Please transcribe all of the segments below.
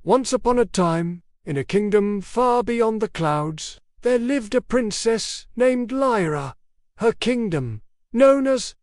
Once upon a time, in a kingdom far beyond the clouds, there lived a princess named Lyra. Her kingdom, known as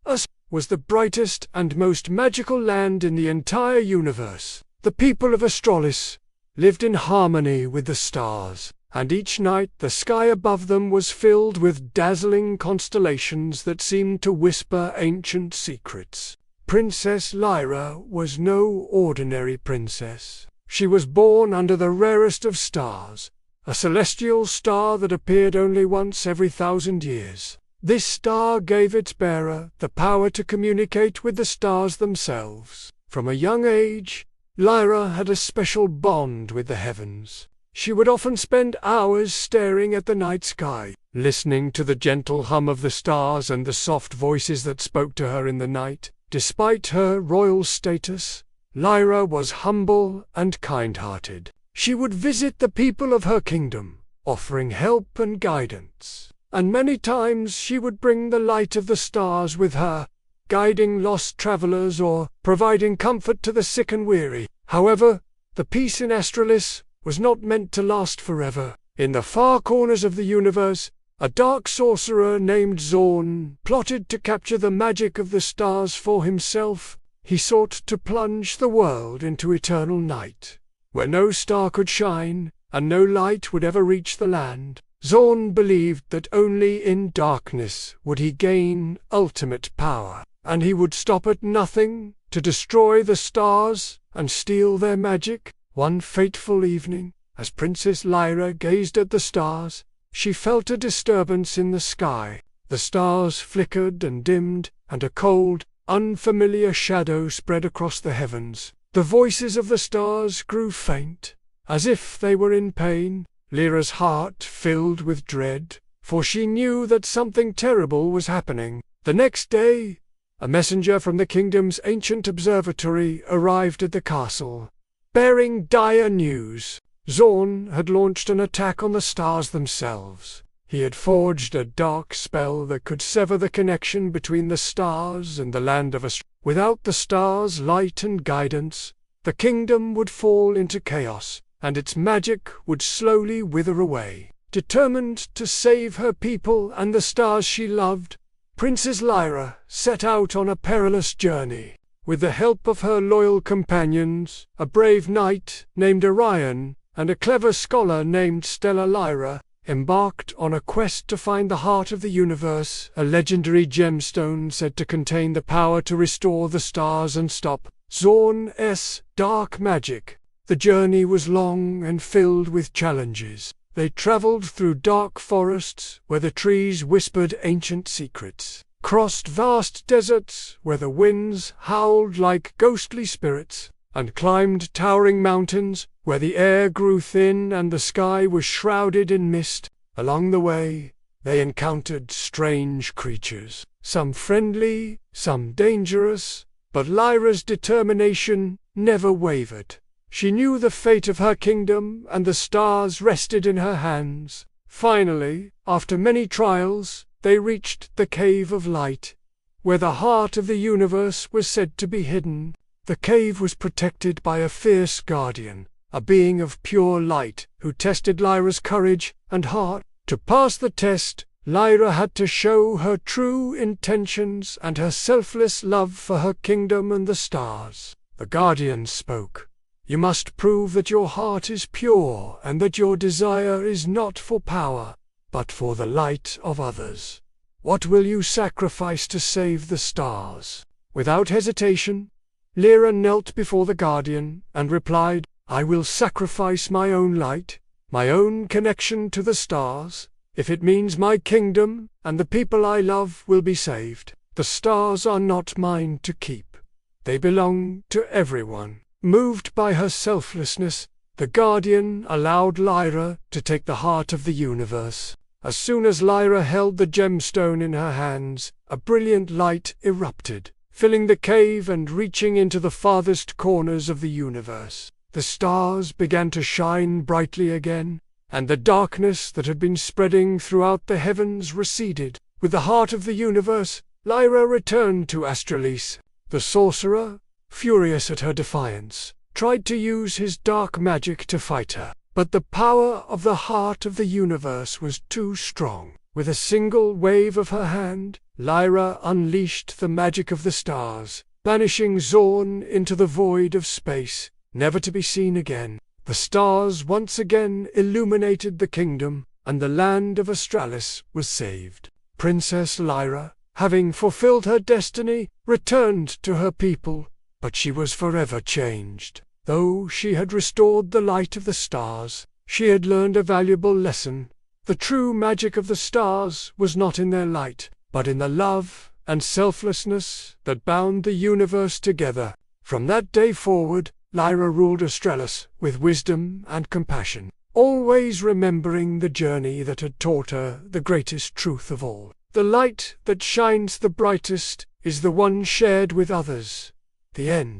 was the brightest and most magical land in the entire universe. The people of Astralis lived in harmony with the stars, and each night the sky above them was filled with dazzling constellations that seemed to whisper ancient secrets. Princess Lyra was no ordinary princess. She was born under the rarest of stars, a celestial star that appeared only once every 1,000 years. This star gave its bearer the power to communicate with the stars themselves. From a young age, Lyra had a special bond with the heavens. She would often spend hours staring at the night sky, listening to the gentle hum of the stars and the soft voices that spoke to her in the night. Despite her royal status, Lyra was humble and kind-hearted. She would visit the people of her kingdom, offering help and guidance. And many times she would bring the light of the stars with her, guiding lost travelers or providing comfort to the sick and weary. However, the peace in Astralis was not meant to last forever. In the far corners of the universe, a dark sorcerer named Zorn plotted to capture the magic of the stars for himself. He sought to plunge the world into eternal night, where no star could shine and no light would ever reach the land. Zorn believed that only in darkness would he gain ultimate power, and he would stop at nothing to destroy the stars and steal their magic. One fateful evening, as Princess Lyra gazed at the stars, she felt a disturbance in the sky. The stars flickered and dimmed, and a cold, unfamiliar shadow spread across the heavens. The voices of the stars grew faint, as if they were in pain. Lyra's heart filled with dread, for she knew that something terrible was happening. The next day, a messenger from the kingdom's ancient observatory arrived at the castle, bearing dire news. Zorn had launched an attack on the stars themselves. He had forged a dark spell that could sever the connection between the stars and the land of Astralis. Without the stars' light and guidance, the kingdom would fall into chaos, and its magic would slowly wither away. Determined to save her people and the stars she loved, Princess Lyra set out on a perilous journey. With the help of her loyal companions, a brave knight named Orion and a clever scholar named Stella, Lyra embarked on a quest to find the heart of the universe, a legendary gemstone said to contain the power to restore the stars and stop Zorn's dark magic. The journey was long and filled with challenges. They traveled through dark forests where the trees whispered ancient secrets, crossed vast deserts where the winds howled like ghostly spirits, and climbed towering mountains where the air grew thin and the sky was shrouded in mist. Along the way, they encountered strange creatures, some friendly, some dangerous, but Lyra's determination never wavered. She knew the fate of her kingdom, and the stars rested in her hands. Finally, after many trials, they reached the Cave of Light, where the heart of the universe was said to be hidden. The cave was protected by a fierce guardian, a being of pure light, who tested Lyra's courage and heart. To pass the test, Lyra had to show her true intentions and her selfless love for her kingdom and the stars. The guardian spoke. "You must prove that your heart is pure and that your desire is not for power, but for the light of others. What will you sacrifice to save the stars?" Without hesitation, Lyra knelt before the guardian and replied, "I will sacrifice my own light, my own connection to the stars, if it means my kingdom and the people I love will be saved. The stars are not mine to keep. They belong to everyone." Moved by her selflessness, the guardian allowed Lyra to take the heart of the universe. As soon as Lyra held the gemstone in her hands, a brilliant light erupted, filling the cave and reaching into the farthest corners of the universe. The stars began to shine brightly again, and the darkness that had been spreading throughout the heavens receded. With the heart of the universe, Lyra returned to Astralis. The sorcerer, furious at her defiance, tried to use his dark magic to fight her. But the power of the heart of the universe was too strong. With a single wave of her hand, Lyra unleashed the magic of the stars, banishing Zorn into the void of space, never to be seen again. The stars once again illuminated the kingdom, and the land of Australis was saved. Princess Lyra, having fulfilled her destiny, returned to her people, but she was forever changed. Though she had restored the light of the stars, she had learned a valuable lesson. The true magic of the stars was not in their light, but in the love and selflessness that bound the universe together. From that day forward, Lyra ruled Australis with wisdom and compassion, always remembering the journey that had taught her the greatest truth of all. The light that shines the brightest is the one shared with others. The end.